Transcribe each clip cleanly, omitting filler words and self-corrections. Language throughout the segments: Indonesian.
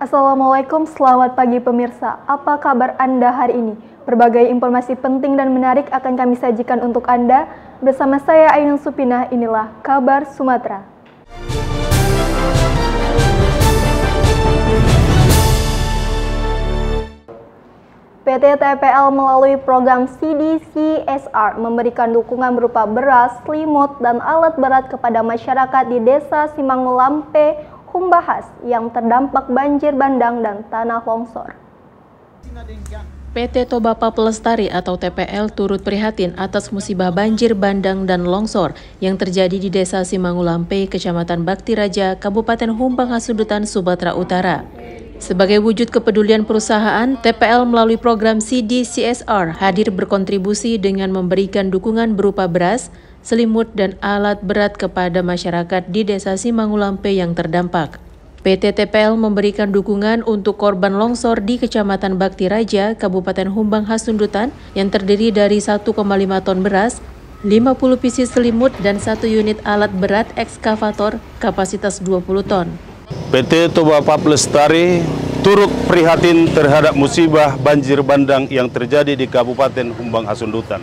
Assalamualaikum, selamat pagi pemirsa. Apa kabar Anda hari ini? Berbagai informasi penting dan menarik akan kami sajikan untuk Anda. Bersama saya Ainun Supinah, inilah Kabar Sumatera. PT TPL melalui program CSR memberikan dukungan berupa beras, selimut, dan alat berat kepada masyarakat di Desa Simangulampe, Humbahas yang terdampak banjir bandang dan tanah longsor. PT Tobapa Pelestari atau TPL turut prihatin atas musibah banjir bandang dan longsor yang terjadi di Desa Simangulampe, Kecamatan Bakti Raja, Kabupaten Humbang Hasundutan, Sumatera Utara. Sebagai wujud kepedulian perusahaan, TPL melalui program CSR hadir berkontribusi dengan memberikan dukungan berupa beras, selimut, dan alat berat kepada masyarakat di Desa Simangulampe yang terdampak. PT TPL memberikan dukungan untuk korban longsor di Kecamatan Bakti Raja, Kabupaten Humbang Hasundutan yang terdiri dari 1,5 ton beras, 50 pieces selimut, dan 1 unit alat berat ekskavator kapasitas 20 ton. PT Tobapa Pelestari turut prihatin terhadap musibah banjir bandang yang terjadi di Kabupaten Humbang Hasundutan.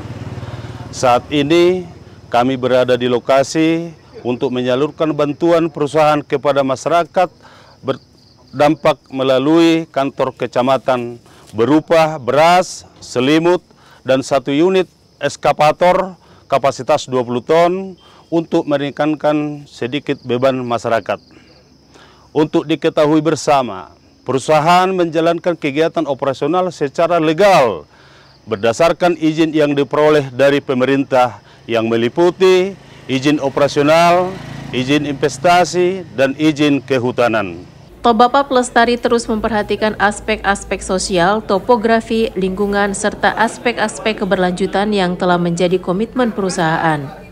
Saat ini kami berada di lokasi untuk menyalurkan bantuan perusahaan kepada masyarakat berdampak melalui kantor kecamatan berupa beras, selimut, dan 1 unit ekskavator kapasitas 20 ton untuk meringankan sedikit beban masyarakat. Untuk diketahui bersama, perusahaan menjalankan kegiatan operasional secara legal berdasarkan izin yang diperoleh dari pemerintah yang meliputi izin operasional, izin investasi, dan izin kehutanan. Tobapa Pelestari terus memperhatikan aspek-aspek sosial, topografi, lingkungan, serta aspek-aspek keberlanjutan yang telah menjadi komitmen perusahaan.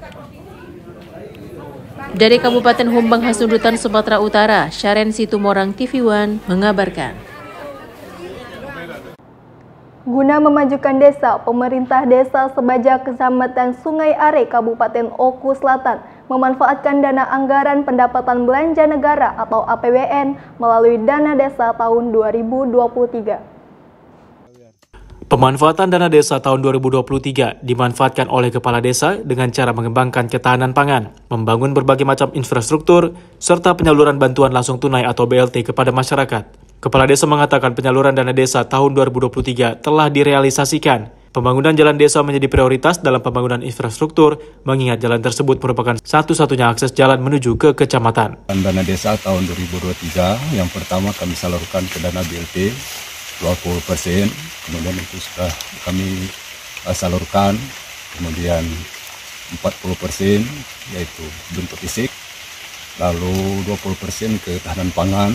Dari Kabupaten Humbang Hasundutan, Sumatera Utara, Syaren Situmorang TV One mengabarkan. Guna memajukan desa, pemerintah desa Sebaja Kecamatan Sungai Are, Kabupaten Oku Selatan, memanfaatkan dana anggaran pendapatan belanja negara atau APBN melalui dana desa tahun 2023. Pemanfaatan dana desa tahun 2023 dimanfaatkan oleh kepala desa dengan cara mengembangkan ketahanan pangan, membangun berbagai macam infrastruktur, serta penyaluran bantuan langsung tunai atau BLT kepada masyarakat. Kepala desa mengatakan penyaluran dana desa tahun 2023 telah direalisasikan. Pembangunan jalan desa menjadi prioritas dalam pembangunan infrastruktur, mengingat jalan tersebut merupakan satu-satunya akses jalan menuju ke kecamatan. Dana desa tahun 2023 yang pertama kami salurkan ke dana BLT 20%, kemudian itu sudah kami salurkan, kemudian 40% yaitu bentuk fisik, lalu 20% ke tahanan pangan.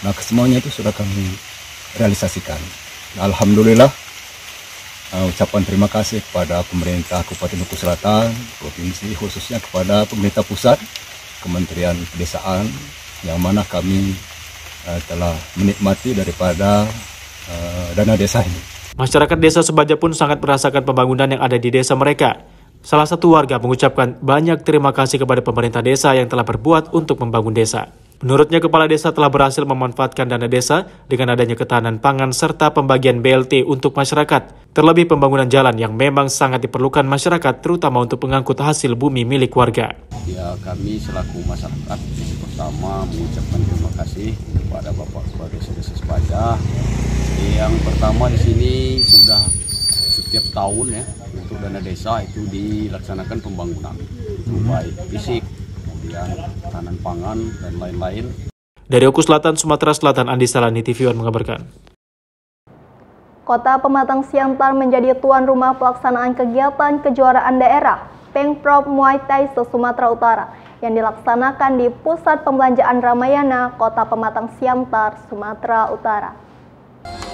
Nah, kesemuanya itu sudah kami realisasikan. Nah, alhamdulillah, ucapan terima kasih kepada pemerintah Kabupaten Oku Selatan, provinsi, khususnya kepada pemerintah pusat, Kementerian Pedesaan, yang mana kami telah menikmati daripada dana desa ini. Masyarakat desa Sebaja pun sangat merasakan pembangunan yang ada di desa mereka. Salah satu warga mengucapkan banyak terima kasih kepada pemerintah desa yang telah berbuat untuk membangun desa. Menurutnya, kepala desa telah berhasil memanfaatkan dana desa dengan adanya ketahanan pangan serta pembagian BLT untuk masyarakat. Terlebih pembangunan jalan yang memang sangat diperlukan masyarakat, terutama untuk pengangkut hasil bumi milik warga. Ya, kami selaku masyarakat pertama mengucapkan terima kasih kepada Bapak Kepala Desa Sebaja. Yang pertama di sini sudah setiap tahun ya untuk dana desa itu dilaksanakan pembangunan, baik fisik, kemudian ketahanan pangan dan lain-lain. Dari Oku Selatan, Sumatera Selatan, Andi Salani, TV One mengabarkan. Kota Pematang Siantar menjadi tuan rumah pelaksanaan kegiatan kejuaraan daerah Pengprov Muay Thai se-Sumatera Utara yang dilaksanakan di Pusat Pembelanjaan Ramayana, Kota Pematang Siantar, Sumatera Utara.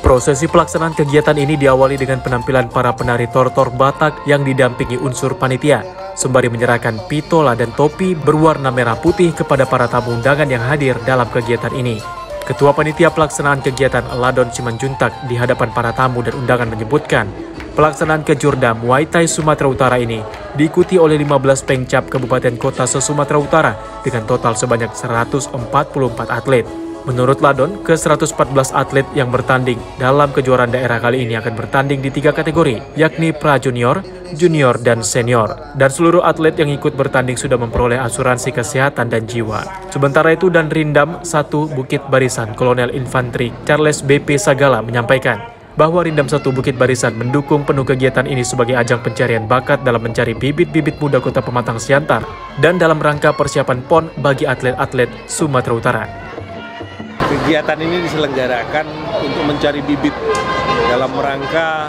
Prosesi pelaksanaan kegiatan ini diawali dengan penampilan para penari tortor Batak yang didampingi unsur panitia, sembari menyerahkan pitola dan topi berwarna merah putih kepada para tamu undangan yang hadir dalam kegiatan ini. Ketua Panitia Pelaksanaan Kegiatan Ladon Simanjuntak di hadapan para tamu dan undangan menyebutkan, pelaksanaan Kejurda Muay Thai Sumatera Utara ini diikuti oleh 15 pengcap kabupaten kota se-Sumatera Utara dengan total sebanyak 144 atlet. Menurut Ladon, ke-114 atlet yang bertanding dalam kejuaraan daerah kali ini akan bertanding di 3 kategori, yakni pra-junior, junior, dan senior. Dan seluruh atlet yang ikut bertanding sudah memperoleh asuransi kesehatan dan jiwa. Sementara itu, Dan Rindam 1 Bukit Barisan Kolonel Infanteri Charles BP Sagala menyampaikan bahwa Rindam 1 Bukit Barisan mendukung penuh kegiatan ini sebagai ajang pencarian bakat dalam mencari bibit-bibit muda Kota Pematang Siantar dan dalam rangka persiapan PON bagi atlet-atlet Sumatera Utara. Kegiatan ini diselenggarakan untuk mencari bibit dalam rangka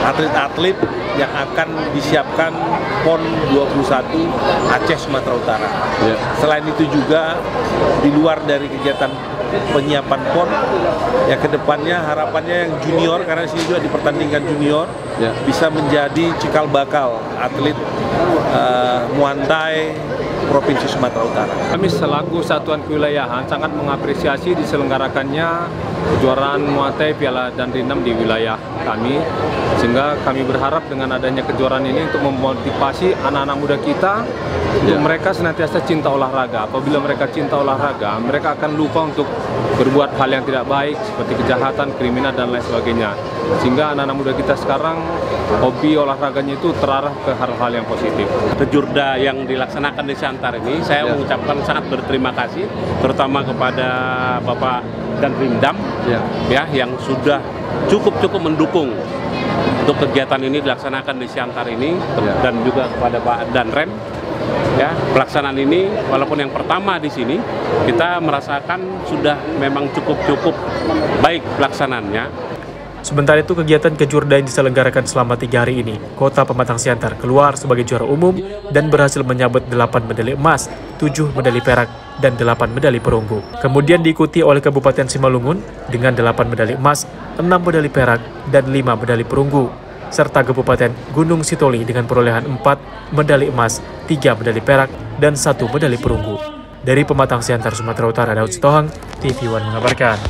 atlet-atlet yang akan disiapkan PON 21 Aceh Sumatera Utara. Ya. Selain itu juga di luar dari kegiatan penyiapan PON, ya kedepannya harapannya yang junior, karena di sini juga dipertandingkan junior, ya, bisa menjadi cikal bakal atlet Muay Thai Provinsi Sumatera Utara. Kami selaku Satuan Kewilayahan sangat mengapresiasi diselenggarakannya kejuaraan Muay Thai Piala Dan Rindam di wilayah kami, sehingga kami berharap dengan adanya kejuaraan ini untuk memotivasi anak-anak muda kita untuk mereka senantiasa cinta olahraga. Apabila mereka cinta olahraga, mereka akan lupa untuk berbuat hal yang tidak baik seperti kejahatan, kriminal, dan lain sebagainya. Sehingga anak-anak muda kita sekarang hobi olahraganya itu terarah ke hal-hal yang positif. Kejurda yang dilaksanakan di Siantar ini, saya mengucapkan sangat berterima kasih, terutama kepada Bapak Dan Rindam, ya, yang sudah cukup mendukung untuk kegiatan ini dilaksanakan di Siantar ini, dan juga kepada Pak Danrem. Ya, pelaksanaan ini walaupun yang pertama di sini, kita merasakan sudah memang cukup baik pelaksanaannya. Sementara itu, kegiatan kejurda yang diselenggarakan selama 3 hari ini, Kota Pematang Siantar keluar sebagai juara umum dan berhasil menyabet 8 medali emas, 7 medali perak, dan 8 medali perunggu. Kemudian diikuti oleh Kabupaten Simalungun dengan 8 medali emas, 6 medali perak, dan 5 medali perunggu, serta Kabupaten Gunung Sitoli dengan perolehan 4 medali emas, 3 medali perak, dan 1 medali perunggu. Dari Pematang Siantar, Sumatera Utara, Daud Sitohang, TV One mengabarkan.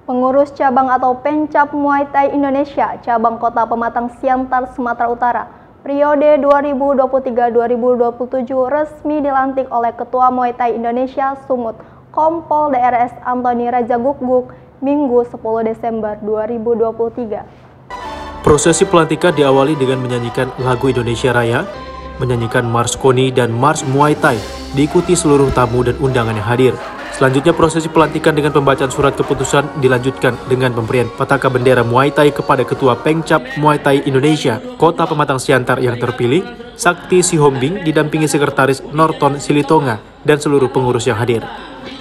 Pengurus cabang atau Pencap Muay Thai Indonesia cabang Kota Pematang Siantar, Sumatera Utara, periode 2023-2027 resmi dilantik oleh Ketua Muay Thai Indonesia Sumut, Kompol DRS Antoni Raja Guguk, Minggu 10 Desember 2023. Prosesi pelantikan diawali dengan menyanyikan lagu Indonesia Raya, menyanyikan Mars Koni dan Mars Muay Thai, diikuti seluruh tamu dan undangan yang hadir. Selanjutnya, prosesi pelantikan dengan pembacaan surat keputusan dilanjutkan dengan pemberian pataka bendera Muay Thai kepada Ketua Pencap Muay Thai Indonesia Kota Pematang Siantar yang terpilih, Sakti Sihombing, didampingi Sekretaris Norton Silitonga dan seluruh pengurus yang hadir.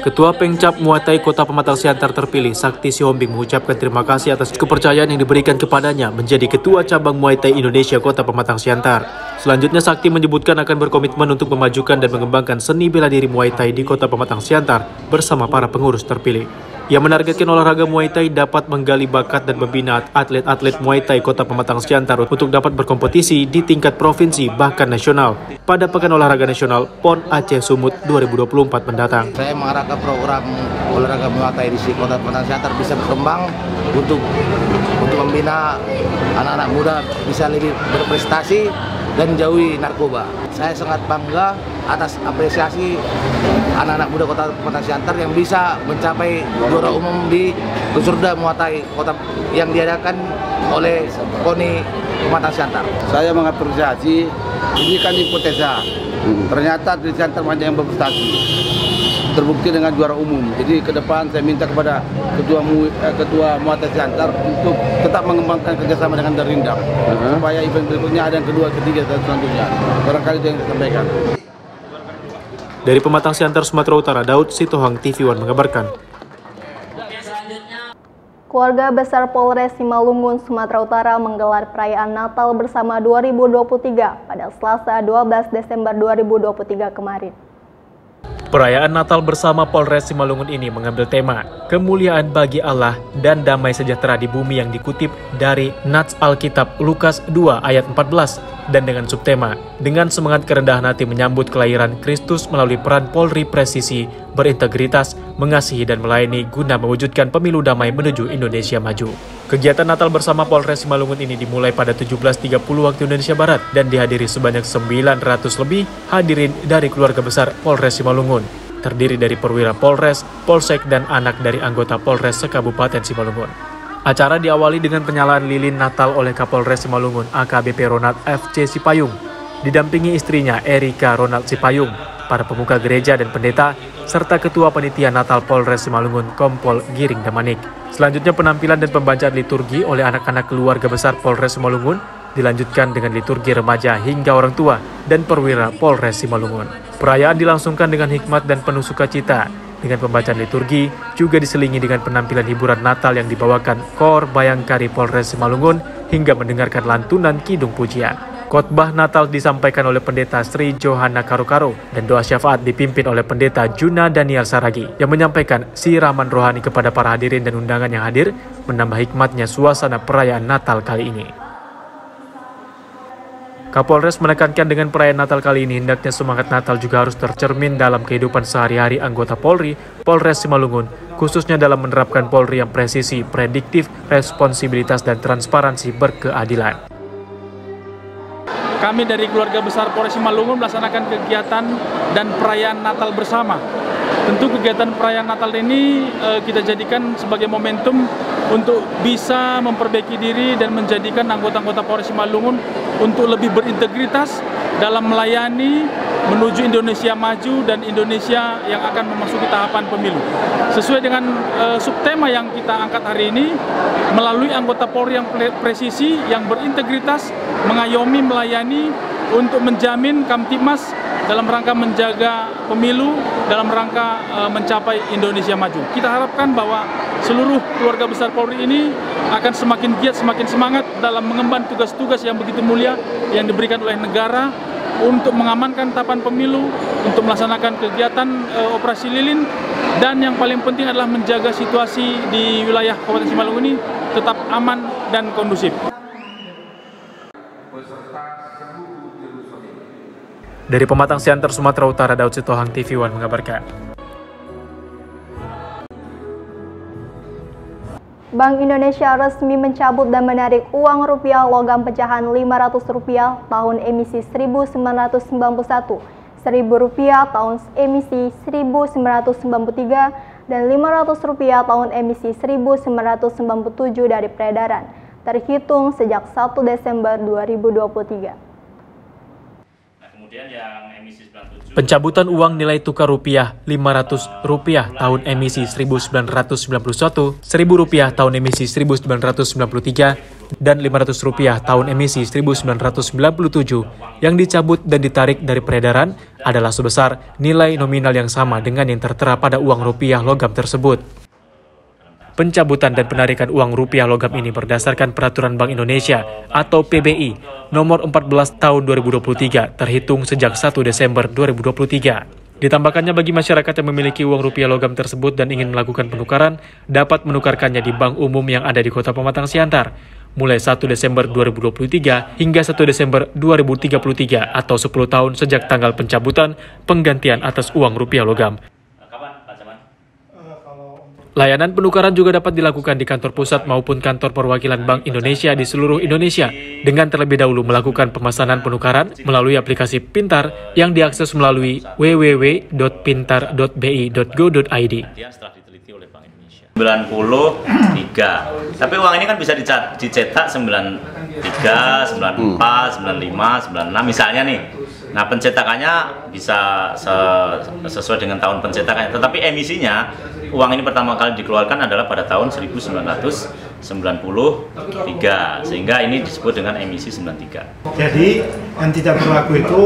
Ketua Pencap Muay Thai Kota Pematang Siantar terpilih, Sakti Sihombing, mengucapkan terima kasih atas kepercayaan yang diberikan kepadanya menjadi Ketua Cabang Muay Thai Indonesia Kota Pematang Siantar. Selanjutnya, Sakti menyebutkan akan berkomitmen untuk memajukan dan mengembangkan seni bela diri Muay Thai di Kota Pematang Siantar bersama para pengurus terpilih. Ia menargetkan olahraga Muay Thai dapat menggali bakat dan membina atlet-atlet Muay Thai Kota Pematang Siantar untuk dapat berkompetisi di tingkat provinsi bahkan nasional pada Pekan Olahraga Nasional PON Aceh Sumut 2024 mendatang. Saya mengharapkan program olahraga Muay Thai di Kota Pematang Siantar bisa berkembang untuk membina anak-anak muda bisa lebih berprestasi dan jauhi narkoba. Saya sangat bangga atas apresiasi anak-anak muda Kota Pematang Siantar yang bisa mencapai juara umum di Kejurda Muay Thai Kota yang diadakan oleh KONI Pematang Siantar. Saya mengapresiasi, ini kan hipotesa. Ternyata di Siantar banyak yang berprestasi, terbukti dengan juara umum. Jadi ke depan saya minta kepada Ketua Muay Thai Siantar untuk tetap mengembangkan kerjasama dengan Dan Rindam, supaya event berikutnya ada yang kedua, ketiga, dan selanjutnya. Barangkali itu yang saya sampaikan. Dari Pematang Siantar, Sumatera Utara, Daud Sitohang, TV One mengabarkan. Keluarga besar Polres Simalungun, Sumatera Utara menggelar perayaan Natal bersama 2023 pada Selasa 12 Desember 2023 kemarin. Perayaan Natal bersama Polres Simalungun ini mengambil tema kemuliaan bagi Allah dan damai sejahtera di bumi yang dikutip dari Nats Alkitab Lukas 2 ayat 14 dan dengan subtema dengan semangat kerendahan hati menyambut kelahiran Kristus melalui peran Polri presisi, berintegritas, mengasihi dan melayani guna mewujudkan pemilu damai menuju Indonesia maju. Kegiatan Natal bersama Polres Simalungun ini dimulai pada 17.30 waktu Indonesia Barat dan dihadiri sebanyak 900 lebih hadirin dari keluarga besar Polres Simalungun. terdiri dari perwira Polres, Polsek, dan anak dari anggota Polres se-Kabupaten Simalungun. Acara diawali dengan penyalaan lilin Natal oleh Kapolres Simalungun AKBP Ronald FC Sipayung, didampingi istrinya Erika Ronald Sipayung, para pemuka gereja dan pendeta, serta Ketua Panitia Natal Polres Simalungun Kompol Giring Damanik. Selanjutnya penampilan dan pembacaan liturgi oleh anak-anak keluarga besar Polres Simalungun dilanjutkan dengan liturgi remaja hingga orang tua dan perwira Polres Simalungun. Perayaan dilangsungkan dengan hikmat dan penuh sukacita. Dengan pembacaan liturgi juga diselingi dengan penampilan hiburan Natal yang dibawakan Kor Bayangkari Polres Simalungun hingga mendengarkan lantunan kidung pujian. Khotbah Natal disampaikan oleh Pendeta Sri Johana Karo-Karo dan doa syafaat dipimpin oleh Pendeta Juna Daniel Saragi yang menyampaikan siraman rohani kepada para hadirin dan undangan yang hadir, menambah hikmatnya suasana perayaan Natal kali ini. Kapolres menekankan dengan perayaan Natal kali ini hendaknya semangat Natal juga harus tercermin dalam kehidupan sehari-hari anggota Polri, Polres Simalungun, khususnya dalam menerapkan Polri yang presisi, prediktif, responsibilitas, dan transparansi berkeadilan. Kami dari keluarga besar Polres Simalungun melaksanakan kegiatan dan perayaan Natal bersama. Tentu kegiatan perayaan Natal ini kita jadikan sebagai momentum untuk bisa memperbaiki diri dan menjadikan anggota-anggota Polres Simalungun untuk lebih berintegritas dalam melayani menuju Indonesia maju dan Indonesia yang akan memasuki tahapan pemilu. Sesuai dengan subtema yang kita angkat hari ini, melalui anggota Polri yang presisi, yang berintegritas, mengayomi, melayani untuk menjamin Kamtibmas dalam rangka menjaga pemilu, dalam rangka mencapai Indonesia maju. Kita harapkan bahwa seluruh keluarga besar Polri ini akan semakin giat, semakin semangat dalam mengemban tugas-tugas yang begitu mulia yang diberikan oleh negara untuk mengamankan tahapan pemilu, untuk melaksanakan kegiatan operasi lilin, dan yang paling penting adalah menjaga situasi di wilayah Kabupaten Simalungun ini tetap aman dan kondusif. Dari Pematang Siantar, Sumatera Utara, Daud Sitohang, TV One mengabarkan. Bank Indonesia resmi mencabut dan menarik uang rupiah logam pecahan Rp500 tahun emisi 1991, Rp1.000 tahun emisi 1993, dan Rp500 tahun emisi 1997 dari peredaran, terhitung sejak 1 Desember 2023. Pencabutan uang nilai tukar rupiah Rp500 tahun emisi 1991, Rp1.000 tahun emisi 1993, dan Rp500 tahun emisi 1997 yang dicabut dan ditarik dari peredaran adalah sebesar nilai nominal yang sama dengan yang tertera pada uang rupiah logam tersebut. Pencabutan dan penarikan uang rupiah logam ini berdasarkan Peraturan Bank Indonesia atau PBI nomor 14 tahun 2023 terhitung sejak 1 Desember 2023. Ditambahkannya bagi masyarakat yang memiliki uang rupiah logam tersebut dan ingin melakukan penukaran dapat menukarkannya di bank umum yang ada di Kota Pematang Siantar mulai 1 Desember 2023 hingga 1 Desember 2033 atau 10 tahun sejak tanggal pencabutan penggantian atas uang rupiah logam. Layanan penukaran juga dapat dilakukan di kantor pusat maupun kantor perwakilan Bank Indonesia di seluruh Indonesia dengan terlebih dahulu melakukan pemesanan penukaran melalui aplikasi Pintar yang diakses melalui www.pintar.bi.go.id. 93, tapi uang ini kan bisa dicetak 93, 94, 95, 96 misalnya nih. Nah pencetakannya bisa sesuai dengan tahun pencetakannya, tetapi emisinya uang ini pertama kali dikeluarkan adalah pada tahun 1993, sehingga ini disebut dengan emisi 93. Jadi yang tidak berlaku itu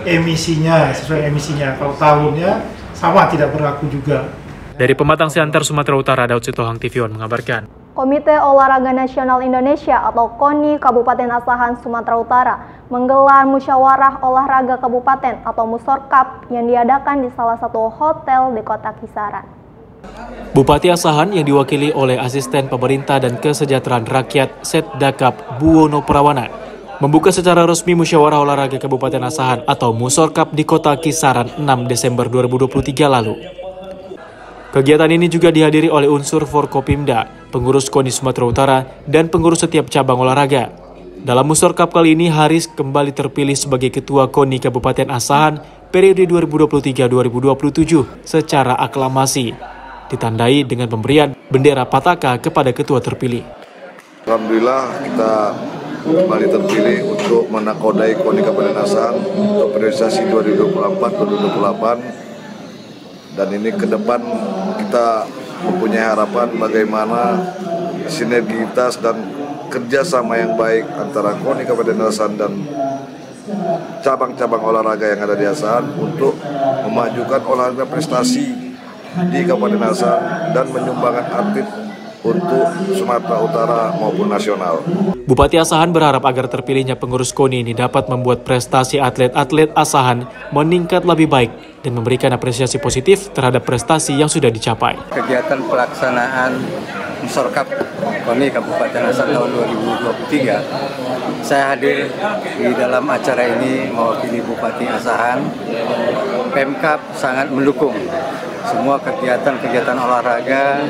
emisinya, sesuai emisinya. Kalau tahunnya sama tidak berlaku juga. Dari Pematang Siantar, Sumatera Utara, Daud Sitohang, TV One mengabarkan. Komite Olahraga Nasional Indonesia atau KONI Kabupaten Asahan, Sumatera Utara menggelar musyawarah olahraga kabupaten atau Musorkap yang diadakan di salah satu hotel di Kota Kisaran. Bupati Asahan yang diwakili oleh Asisten Pemerintah dan Kesejahteraan Rakyat Setdakap Buwono Prawana membuka secara resmi musyawarah olahraga Kabupaten Asahan atau Musorkap di Kota Kisaran 6 Desember 2023 lalu. Kegiatan ini juga dihadiri oleh unsur Forkopimda, pengurus KONI Sumatera Utara, dan pengurus setiap cabang olahraga. Dalam Musorkap kali ini, Haris kembali terpilih sebagai Ketua KONI Kabupaten Asahan, periode 2023-2027 secara aklamasi, ditandai dengan pemberian bendera Pataka kepada ketua terpilih. Alhamdulillah kita kembali terpilih untuk menakodai KONI Kabupaten Asahan untuk periodisasi 2024-2028, dan ini ke depan kita mempunyai harapan bagaimana sinergitas dan kerjasama yang baik antara KONI Kabupaten Asahan dan cabang-cabang olahraga yang ada di Asahan untuk memajukan olahraga prestasi di Kabupaten Asahan dan menyumbangkan atlet untuk Sumatera Utara maupun nasional. Bupati Asahan berharap agar terpilihnya pengurus KONI ini dapat membuat prestasi atlet-atlet Asahan meningkat lebih baik dan memberikan apresiasi positif terhadap prestasi yang sudah dicapai. Kegiatan pelaksanaan Musyawarah KONI Kabupaten Asahan tahun 2023, saya hadir di dalam acara ini mewakili Bupati Asahan. Pemkab sangat mendukung semua kegiatan-kegiatan olahraga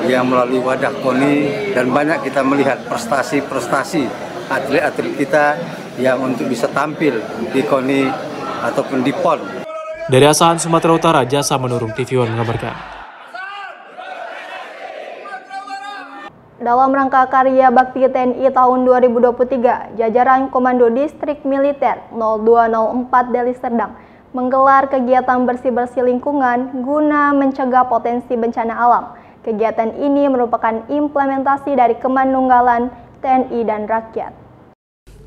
yang melalui wadah KONI, dan banyak kita melihat prestasi-prestasi atlet-atlet kita yang untuk bisa tampil di KONI ataupun di PON. Dari Asahan, Sumatera Utara, Jasa Menurung TV One mengabarkan. Dalam rangka Karya Bakti TNI tahun 2023, jajaran Komando Distrik Militer 0204 Deli Serdang menggelar kegiatan bersih-bersih lingkungan guna mencegah potensi bencana alam. Kegiatan ini merupakan implementasi dari Kemandunggalan TNI dan rakyat.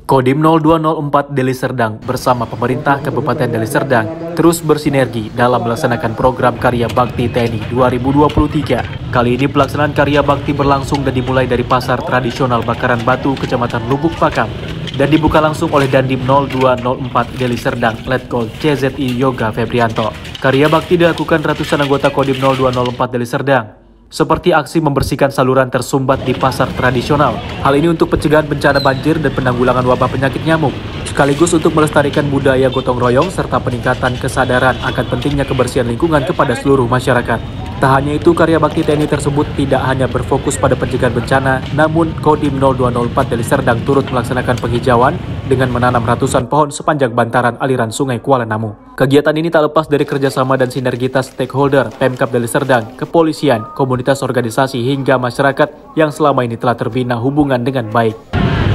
Kodim 0204 Deli Serdang bersama pemerintah Kabupaten Deli Serdang terus bersinergi dalam melaksanakan program Karya Bakti TNI 2023. Kali ini pelaksanaan Karya Bakti berlangsung dan dimulai dari Pasar Tradisional Bakaran Batu, Kecamatan Lubuk Pakam, dan dibuka langsung oleh Dandim 0204 Deli Serdang, Letkol CZI Yoga Febrianto. Karya Bakti dilakukan ratusan anggota Kodim 0204 Deli Serdang, seperti aksi membersihkan saluran tersumbat di pasar tradisional. Hal ini untuk pencegahan bencana banjir dan penanggulangan wabah penyakit nyamuk, sekaligus untuk melestarikan budaya gotong royong serta peningkatan kesadaran akan pentingnya kebersihan lingkungan kepada seluruh masyarakat. Tak hanya itu, Karya Bakti TNI tersebut tidak hanya berfokus pada pencegahan bencana, namun Kodim 0204 Deli Serdang turut melaksanakan penghijauan dengan menanam ratusan pohon sepanjang bantaran aliran Sungai Kuala Namu. Kegiatan ini tak lepas dari kerjasama dan sinergitas stakeholder Pemkab Deli Serdang, kepolisian, komunitas organisasi hingga masyarakat yang selama ini telah terbina hubungan dengan baik.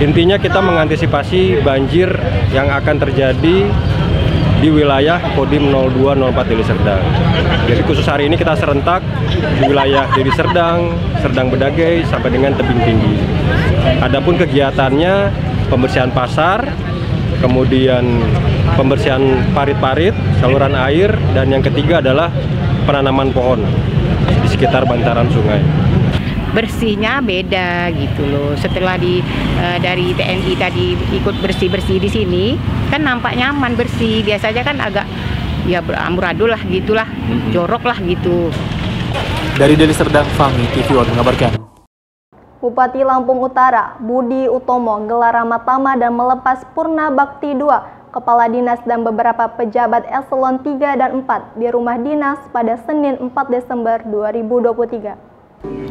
Intinya kita mengantisipasi banjir yang akan terjadi di wilayah Kodim 0204 Deli Serdang. Jadi khusus hari ini kita serentak di wilayah Deli Serdang, Serdang Bedagai sampai dengan Tebing Tinggi. Adapun kegiatannya pembersihan pasar, kemudian pembersihan parit-parit, saluran air, dan yang ketiga adalah penanaman pohon di sekitar bantaran sungai. Bersihnya beda gitu loh. Setelah dari TNI tadi ikut bersih-bersih di sini, kan nampak nyaman bersih. Biasanya kan agak ya beramburadul lah gitulah, jorok lah gitu. Dari Deli Serdang, Fahmi TV One mengabarkan. Bupati Lampung Utara, Budi Utomo, gelar Ramah Tamah dan melepas Purna Bakti 2 Kepala Dinas dan beberapa pejabat eselon 3 dan 4 di rumah dinas pada Senin 4 Desember 2023.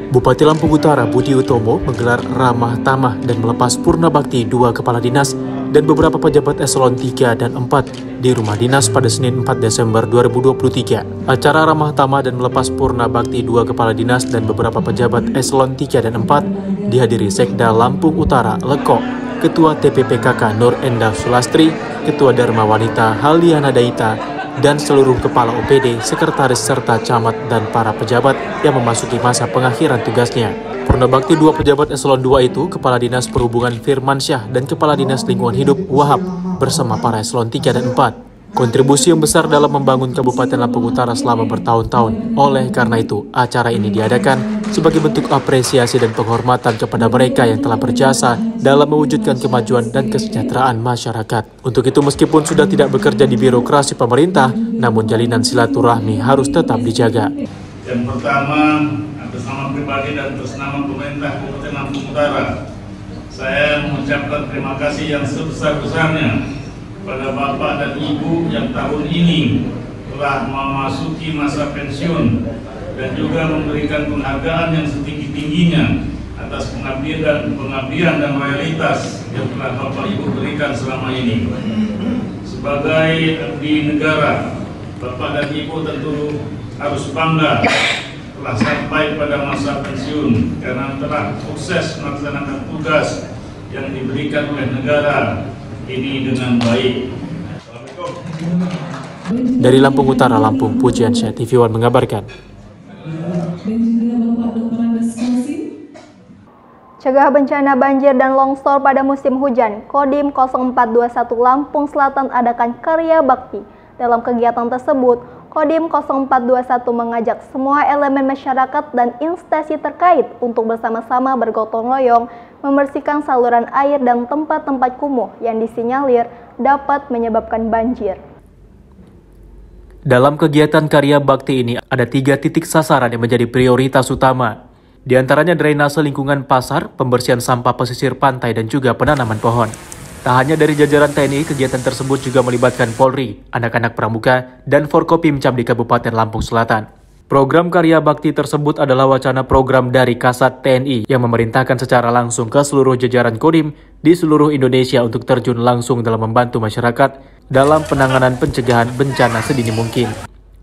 Bupati Lampung Utara Budi Utomo menggelar Ramah Tamah dan melepas Purna Bakti 2 Kepala Dinas dan beberapa pejabat eselon 3 dan 4 di rumah dinas pada Senin 4 Desember 2023. Acara Ramah Tamah dan melepas Purna Bakti 2 Kepala Dinas dan beberapa pejabat eselon 3 dan 4 dihadiri Sekda Lampung Utara Leko, Ketua TPPKK Nur Endah Sulastri, Ketua Dharma Wanita Haliana Daita, dan seluruh kepala OPD, sekretaris serta camat dan para pejabat yang memasuki masa pengakhiran tugasnya. Purna Bakti 2 pejabat eselon 2 itu Kepala Dinas Perhubungan Firmansyah dan Kepala Dinas Lingkungan Hidup Wahab bersama para eselon 3 dan 4. Kontribusi yang besar dalam membangun Kabupaten Lampung Utara selama bertahun-tahun. Oleh karena itu, acara ini diadakan sebagai bentuk apresiasi dan penghormatan kepada mereka yang telah berjasa dalam mewujudkan kemajuan dan kesejahteraan masyarakat. Untuk itu, meskipun sudah tidak bekerja di birokrasi pemerintah, namun jalinan silaturahmi harus tetap dijaga. Yang pertama, atas nama pribadi dan atas nama pemerintah Kabupaten Lampung Utara, saya mengucapkan terima kasih yang sebesar-besarnya kepada Bapak dan Ibu yang tahun ini telah memasuki masa pensiun dan juga memberikan penghargaan yang setinggi-tingginya atas pengabdian dan loyalitas yang telah Bapak Ibu berikan selama ini. Sebagai abdi negara, Bapak dan Ibu tentu harus bangga telah sampai pada masa pensiun karena telah sukses melaksanakan tugas yang diberikan oleh negara ini dengan baik. Dari Lampung Utara, Lampung, Pujiansyah, TV One mengabarkan. Cegah bencana banjir dan longsor pada musim hujan, Kodim 0421 Lampung Selatan adakan karya bakti. Dalam kegiatan tersebut, Kodim 0421 mengajak semua elemen masyarakat dan instansi terkait untuk bersama-sama bergotong royong membersihkan saluran air dan tempat-tempat kumuh yang disinyalir dapat menyebabkan banjir. Dalam kegiatan karya bakti ini ada 3 titik sasaran yang menjadi prioritas utama. Di antaranya drainase lingkungan pasar, pembersihan sampah pesisir pantai, dan juga penanaman pohon. Tak hanya dari jajaran TNI, kegiatan tersebut juga melibatkan Polri, anak-anak pramuka, dan Forkopimcab di Kabupaten Lampung Selatan. Program karya bakti tersebut adalah wacana program dari Kasat TNI yang memerintahkan secara langsung ke seluruh jajaran Kodim di seluruh Indonesia untuk terjun langsung dalam membantu masyarakat dalam penanganan pencegahan bencana sedini mungkin.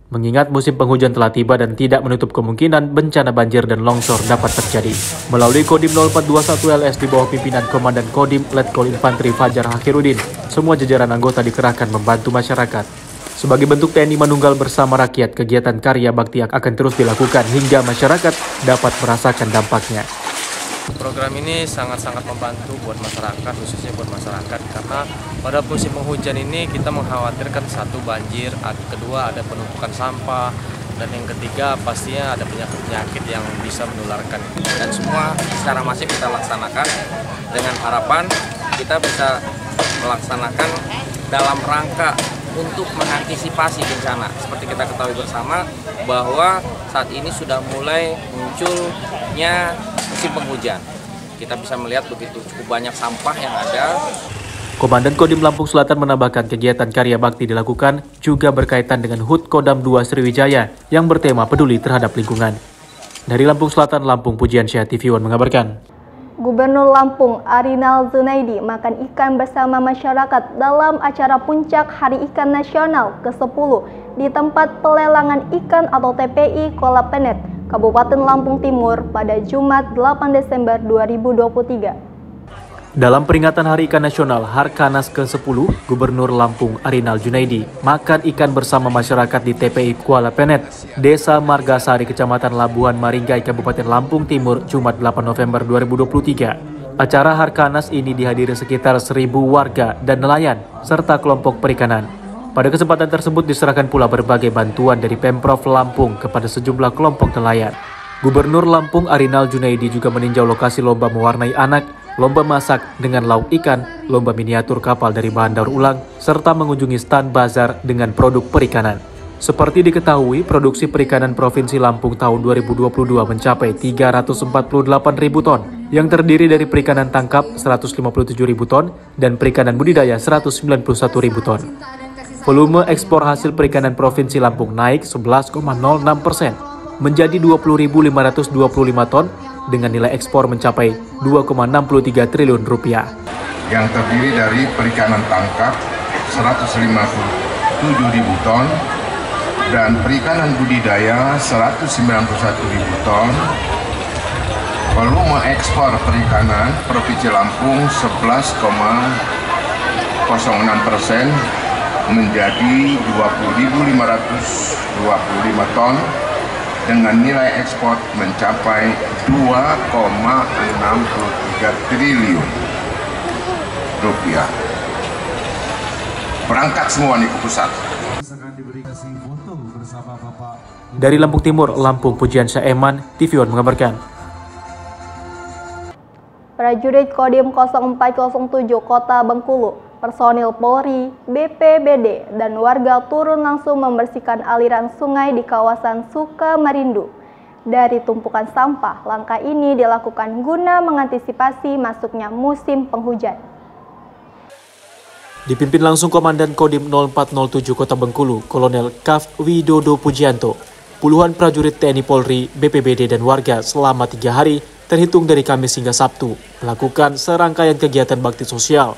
Mengingat musim penghujan telah tiba dan tidak menutup kemungkinan bencana banjir dan longsor dapat terjadi. Melalui Kodim 0421 LS di bawah pimpinan Komandan Kodim Letkol Infanteri Fajar Hakirudin, semua jajaran anggota dikerahkan membantu masyarakat. Sebagai bentuk TNI Manunggal bersama rakyat, kegiatan karya bakti akan terus dilakukan hingga masyarakat dapat merasakan dampaknya. Program ini sangat-sangat membantu buat masyarakat, khususnya buat masyarakat, karena pada musim penghujan ini kita mengkhawatirkan satu banjir, kedua ada penumpukan sampah, dan yang ketiga pastinya ada penyakit-penyakit yang bisa menularkan. Dan semua secara masif kita laksanakan dengan harapan kita bisa melaksanakan dalam rangka untuk mengantisipasi bencana. Seperti kita ketahui bersama bahwa saat ini sudah mulai munculnya musim penghujan. Kita bisa melihat begitu cukup banyak sampah yang ada. Komandan Kodim Lampung Selatan menambahkan kegiatan karya bakti dilakukan juga berkaitan dengan HUT Kodam 2 Sriwijaya yang bertema peduli terhadap lingkungan. Dari Lampung Selatan, Lampung, Pujiansyah, TV One mengabarkan. Gubernur Lampung Arinal Zunaidi makan ikan bersama masyarakat dalam acara Puncak Hari Ikan Nasional ke-10 di tempat pelelangan ikan atau TPI Kuala Penet, Kabupaten Lampung Timur pada Jumat 8 Desember 2023. Dalam peringatan Hari Ikan Nasional Harkanas ke-10, Gubernur Lampung Arinal Zunaidi makan ikan bersama masyarakat di TPI Kuala Penet, Desa Margasari, Kecamatan Labuhan Maringgai, Kabupaten Lampung Timur, Jumat 8 November 2023. Acara Harkanas ini dihadiri sekitar 1.000 warga dan nelayan, serta kelompok perikanan. Pada kesempatan tersebut diserahkan pula berbagai bantuan dari Pemprov Lampung kepada sejumlah kelompok nelayan. Gubernur Lampung Arinal Zunaidi juga meninjau lokasi lomba mewarnai anak, lomba masak dengan lauk ikan, lomba miniatur kapal dari bahan daur ulang, serta mengunjungi stand bazar dengan produk perikanan. Seperti diketahui, produksi perikanan Provinsi Lampung tahun 2022 mencapai 348.000 ton, yang terdiri dari perikanan tangkap 157.000 ton dan perikanan budidaya 191.000 ton. Volume ekspor hasil perikanan Provinsi Lampung naik 11,06% menjadi 20.525 ton dengan nilai ekspor mencapai 2,63 triliun rupiah. Yang terdiri dari perikanan tangkap 157.000 ton dan perikanan budidaya 191.000 ton. Volume ekspor perikanan Provinsi Lampung 11,06% menjadi 20.525 ton dengan nilai ekspor mencapai 2,63 triliun rupiah. Berangkat semua nih ke pusat. Dari Lampung Timur, Lampung, Pujiansyah Eman, TV One mengabarkan. Prajurit Kodim 0407 Kota Bengkulu, personil Polri, BPBD, dan warga turun langsung membersihkan aliran sungai di kawasan Sukamarindu dari tumpukan sampah. Langkah ini dilakukan guna mengantisipasi masuknya musim penghujan. Dipimpin langsung Komandan Kodim 0407 Kota Bengkulu, Kolonel Kaf Widodo Pujianto, puluhan prajurit TNI Polri, BPBD, dan warga selama 3 hari terhitung dari Kamis hingga Sabtu melakukan serangkaian kegiatan bakti sosial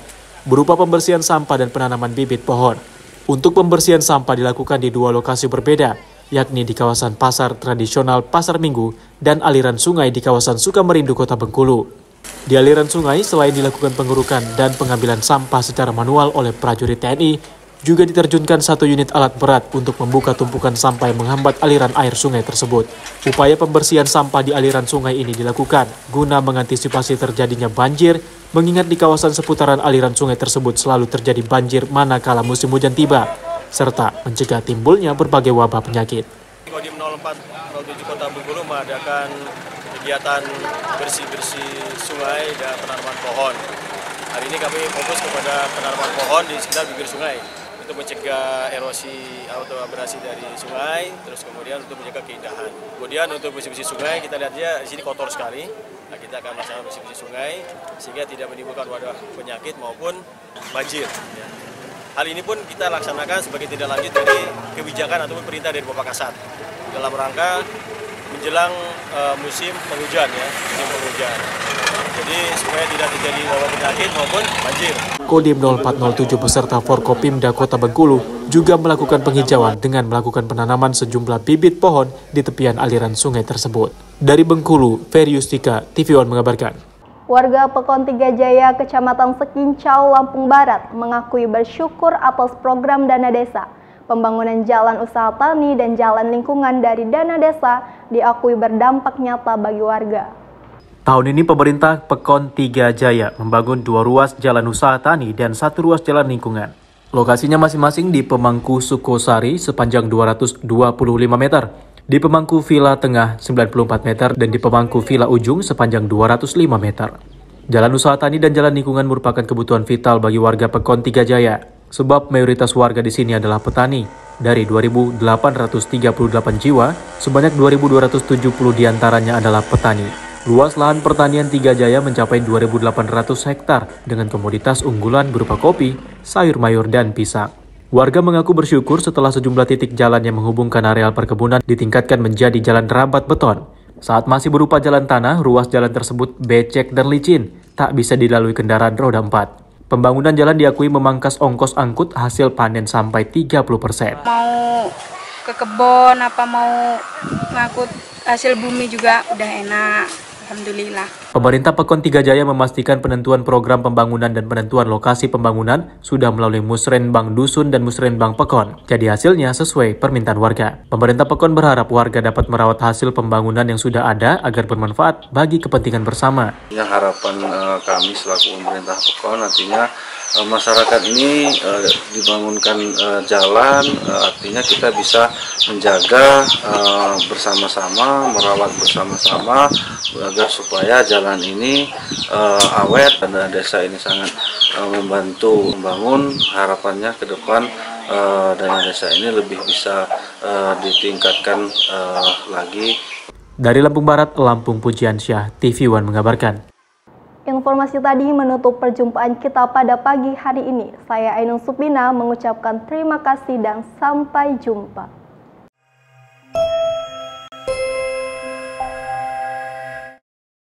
berupa pembersihan sampah dan penanaman bibit pohon. Untuk pembersihan sampah dilakukan di dua lokasi berbeda, yakni di kawasan pasar tradisional Pasar Minggu dan aliran sungai di kawasan Sukamerindu, Kota Bengkulu. Di aliran sungai, selain dilakukan pengurukan dan pengambilan sampah secara manual oleh prajurit TNI, juga diterjunkan 1 unit alat berat untuk membuka tumpukan sampah yang menghambat aliran air sungai tersebut. Upaya pembersihan sampah di aliran sungai ini dilakukan guna mengantisipasi terjadinya banjir, mengingat di kawasan seputaran aliran sungai tersebut selalu terjadi banjir manakala musim hujan tiba, serta mencegah timbulnya berbagai wabah penyakit. Kodim 0407 Kota Bengkulu mengadakan kegiatan bersih-bersih sungai dan penanaman pohon. Hari ini kami fokus kepada penanaman pohon di sekitar bibir sungai untuk mencegah erosi atau abrasi dari sungai, terus kemudian untuk menjaga keindahan. Kemudian untuk bersih-bersih sungai, kita lihat dia di sini kotor sekali. Nah, kita akan melaksanakan bersih-bersih sungai sehingga tidak menimbulkan wadah penyakit maupun banjir. Hal ini pun kita laksanakan sebagai tindak lanjut dari kebijakan ataupun perintah dari Bapak Kasat dalam rangka menjelang musim penghujan musim penghujan. Jadi supaya tidak terjadi wabah penyakit maupun banjir. Kodim 0407 beserta Forkopimda Kota Bengkulu juga melakukan penghijauan dengan melakukan penanaman sejumlah bibit pohon di tepian aliran sungai tersebut. Dari Bengkulu, Ferry Yustika, TV One mengabarkan. Warga Pekon 3 Jaya, Kecamatan Sekincau, Lampung Barat mengakui bersyukur atas program dana desa. Pembangunan jalan usaha tani dan jalan lingkungan dari dana desa diakui berdampak nyata bagi warga. Tahun ini pemerintah Pekon 3 Jaya membangun 2 ruas jalan usaha tani dan 1 ruas jalan lingkungan. Lokasinya masing-masing di Pemangku Sukosari sepanjang 225 meter, di Pemangku Villa Tengah 94 meter, dan di Pemangku Villa Ujung sepanjang 205 meter. Jalan usaha tani dan jalan lingkungan merupakan kebutuhan vital bagi warga Pekon 3 Jaya, sebab mayoritas warga di sini adalah petani. Dari 2.838 jiwa, sebanyak 2.270 diantaranya adalah petani. Luas lahan pertanian 3 Jaya mencapai 2.800 hektar dengan komoditas unggulan berupa kopi, sayur mayur, dan pisang. Warga mengaku bersyukur setelah sejumlah titik jalan yang menghubungkan areal perkebunan ditingkatkan menjadi jalan rambat beton. Saat masih berupa jalan tanah, ruas jalan tersebut becek dan licin, tak bisa dilalui kendaraan roda 4. Pembangunan jalan diakui memangkas ongkos angkut hasil panen sampai 30%. Mau ke kebun, mau ngangkut hasil bumi juga udah enak. Alhamdulillah. Pemerintah Pekon 3 Jaya memastikan penentuan program pembangunan dan penentuan lokasi pembangunan sudah melalui Musrenbang Dusun dan Musrenbang Pekon. Jadi hasilnya sesuai permintaan warga. Pemerintah Pekon berharap warga dapat merawat hasil pembangunan yang sudah ada agar bermanfaat bagi kepentingan bersama. Harapan kami selaku pemerintah Pekon nantinya masyarakat ini dibangunkan jalan, artinya kita bisa menjaga bersama-sama, merawat bersama-sama agar supaya jalan ini awet, dan desa ini sangat membantu membangun. Harapannya ke depan dana desa ini lebih bisa ditingkatkan lagi. Dari Lampung Barat, Lampung Pujiansyah, TV One mengabarkan. Informasi tadi menutup perjumpaan kita pada pagi hari ini. Saya Ainun Supina mengucapkan terima kasih dan sampai jumpa.